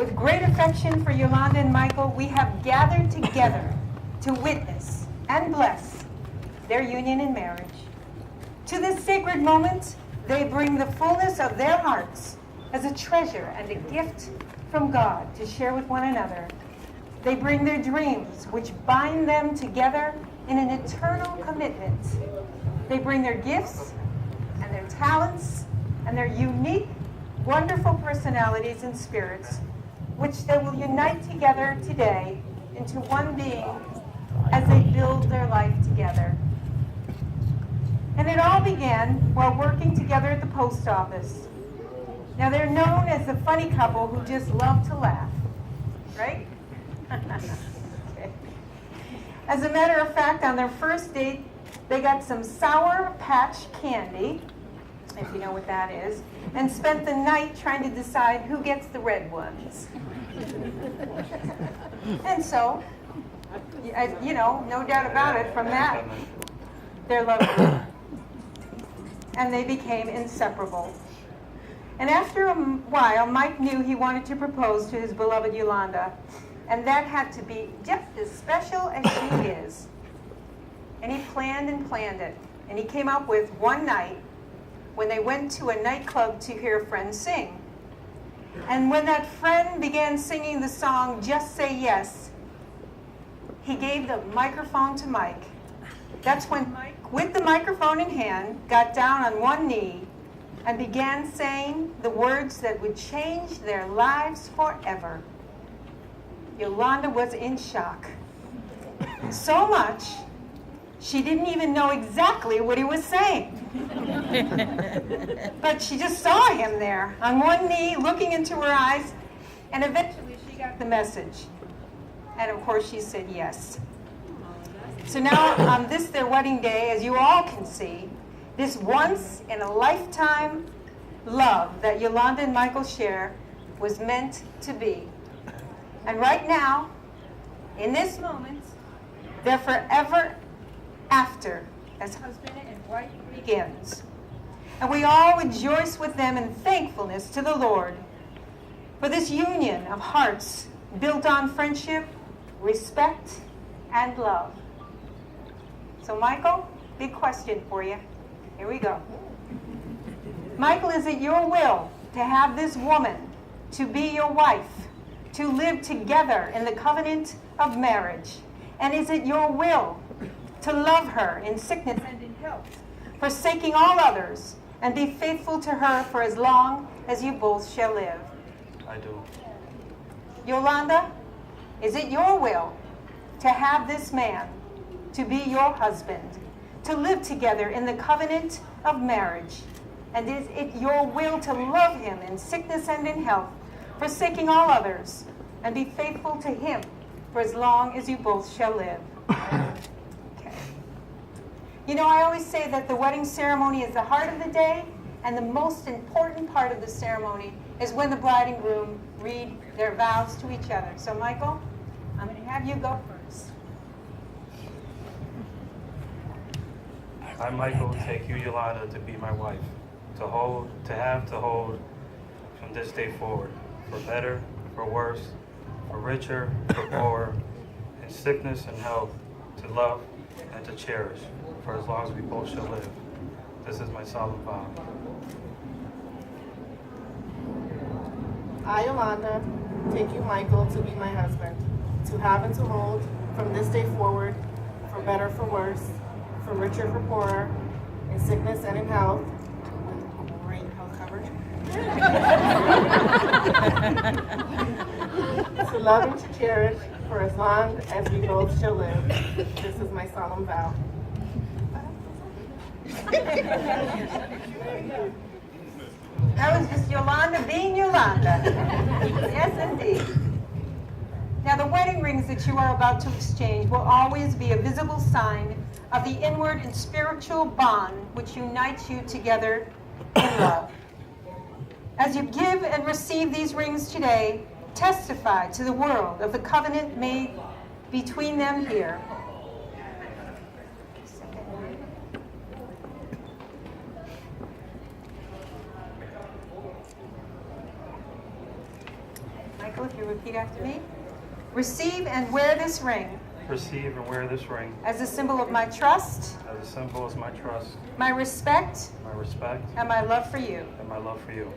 With great affection for Yolanda and Michael, we have gathered together to witness and bless their union in marriage. To this sacred moment, they bring the fullness of their hearts as a treasure and a gift from God to share with one another. They bring their dreams, which bind them together in an eternal commitment. They bring their gifts and their talents and their unique, wonderful personalities and spirits, which they will unite together today into one being as they build their life together. And it all began while working together at the post office. Now they're known as the funny couple who just love to laugh, right? Okay. As a matter of fact, on their first date, they got some Sour Patch candy, if you know what that is, and spent the night trying to decide who gets the red ones. And so, you know, no doubt about it, from that, their love grew. And they became inseparable. And after a while, Mike knew he wanted to propose to his beloved Yolanda, and that had to be just as special as she is. And he planned and planned it, and he came up with one night when they went to a nightclub to hear a friend sing. And when that friend began singing the song, Just Say Yes, he gave the microphone to Mike. That's when Mike, with the microphone in hand, got down on one knee and began saying the words that would change their lives forever. Yolanda was in shock. So much, she didn't even know exactly what he was saying. But she just saw him there on one knee, looking into her eyes, and eventually she got the message. And of course she said yes. So now on this, their wedding day, as you all can see, this once in a lifetime love that Yolanda and Michael share was meant to be. And right now, in this moment, they're forever after as husband and wife begins. And we all rejoice with them in thankfulness to the Lord for this union of hearts built on friendship, respect, and love. So Michael, big question for you. Here we go. Michael, is it your will to have this woman to be your wife, to live together in the covenant of marriage? And is it your will to love her in sickness and in health, forsaking all others, and be faithful to her for as long as you both shall live? I do. Yolanda, is it your will to have this man to be your husband, to live together in the covenant of marriage? And is it your will to love him in sickness and in health, forsaking all others, and be faithful to him for as long as you both shall live? Okay. You know, I always say that the wedding ceremony is the heart of the day, and the most important part of the ceremony is when the bride and groom read their vows to each other. So, Michael, I'm going to have you go first. I, Michael, take you, Yolanda, to be my wife, to hold, from this day forward, for better, for worse, for richer, for poorer, in sickness and health, to love and to cherish, for as long as we both shall live. This is my solemn vow. I, Yolanda, take you, Michael, to be my husband, to have and to hold, from this day forward, for better, for worse, for richer, for poorer, in sickness and in health, with great health coverage, to love and to cherish, for as long as we both shall live. This is my solemn vow. That was just Yolanda being Yolanda. Yes, indeed. Now, the wedding rings that you are about to exchange will always be a visible sign of the inward and spiritual bond which unites you together in love. As you give and receive these rings today, testify to the world of the covenant made between them here. Michael, if you repeat after me. Receive and wear this ring Receive and wear this ring as a symbol of my trust, as a symbol of my trust, my respect, my respect, and my love for you. and my love for you.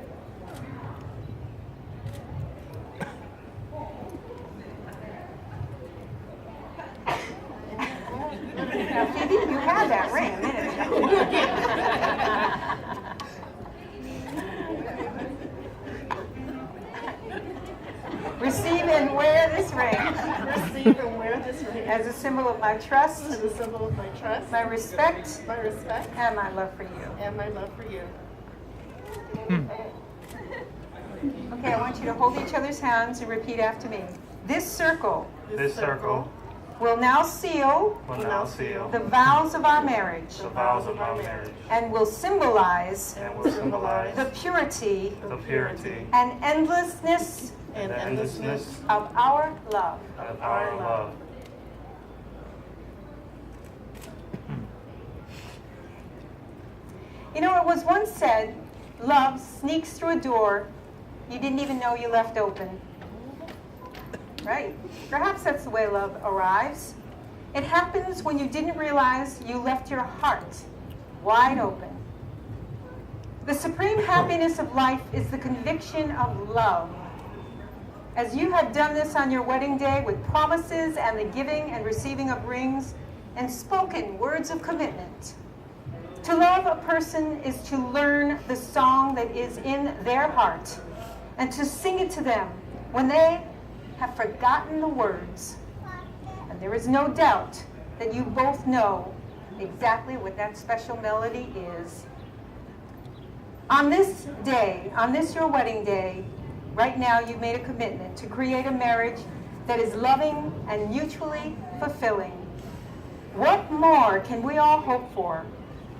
Now, Phoebe, you had that ring a minute ago. Receive and wear this ring Receive and wear this ring as a symbol of my trust, as a symbol of my trust, my respect, my respect, and my love for you. and my love for you. Okay, I want you to hold each other's hands and repeat after me. This circle This circle will now seal will now seal the vows of our marriage the vows of our marriage and will symbolize and will symbolize the purity the purity and endlessness and the endlessness of our love. of our love. You know, it was once said, love sneaks through a door you didn't even know you left open. Right. Perhaps that's the way love arrives. It happens when you didn't realize you left your heart wide open. The supreme happiness of life is the conviction of love. As you have done this on your wedding day with promises and the giving and receiving of rings and spoken words of commitment. To love a person is to learn the song that is in their heart and to sing it to them when they have forgotten the words. And there is no doubt that you both know exactly what that special melody is. On this day, on this your wedding day, right now you've made a commitment to create a marriage that is loving and mutually fulfilling. What more can we all hope for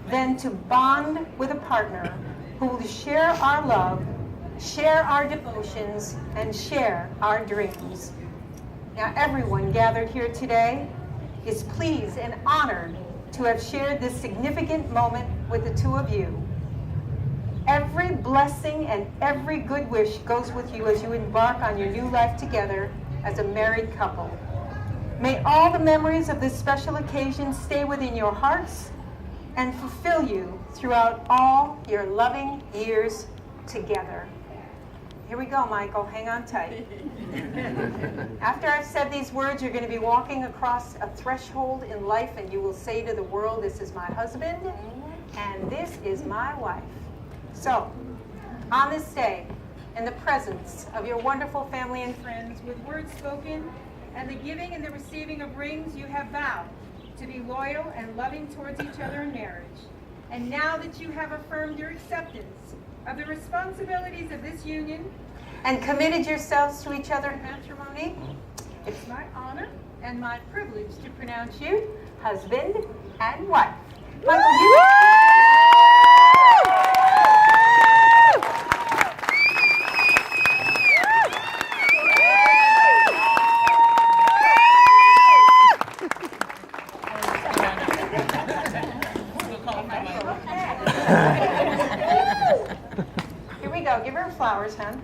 than to bond with a partner who will share our love, share our devotions, and share our dreams? Now, everyone gathered here today is pleased and honored to have shared this significant moment with the two of you. Every blessing and every good wish goes with you as you embark on your new life together as a married couple. May all the memories of this special occasion stay within your hearts and fulfill you throughout all your loving years together. Here we go, Michael. Hang on tight. After I've said these words, you're going to be walking across a threshold in life, and you will say to the world, this is my husband, and this is my wife. So, on this day, in the presence of your wonderful family and friends, with words spoken and the giving and the receiving of rings, you have vowed to be loyal and loving towards each other in marriage. And now that you have affirmed your acceptance of the responsibilities of this union and committed yourselves to each other in matrimony, it's my honor and my privilege to pronounce you husband and wife. Michael, you... Here we go. Give her flowers, hon.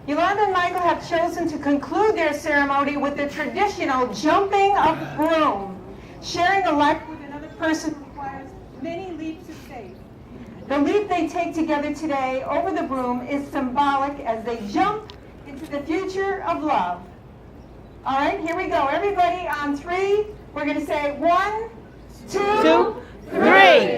Yolanda and Michael have chosen to conclude their ceremony with the traditional jumping of broom. Sharing a life with another person requires many leaps of faith. The leap they take together today over the broom is symbolic as they jump into the future of love. All right, here we go. Everybody on 3, we're going to say 1, 2, 3.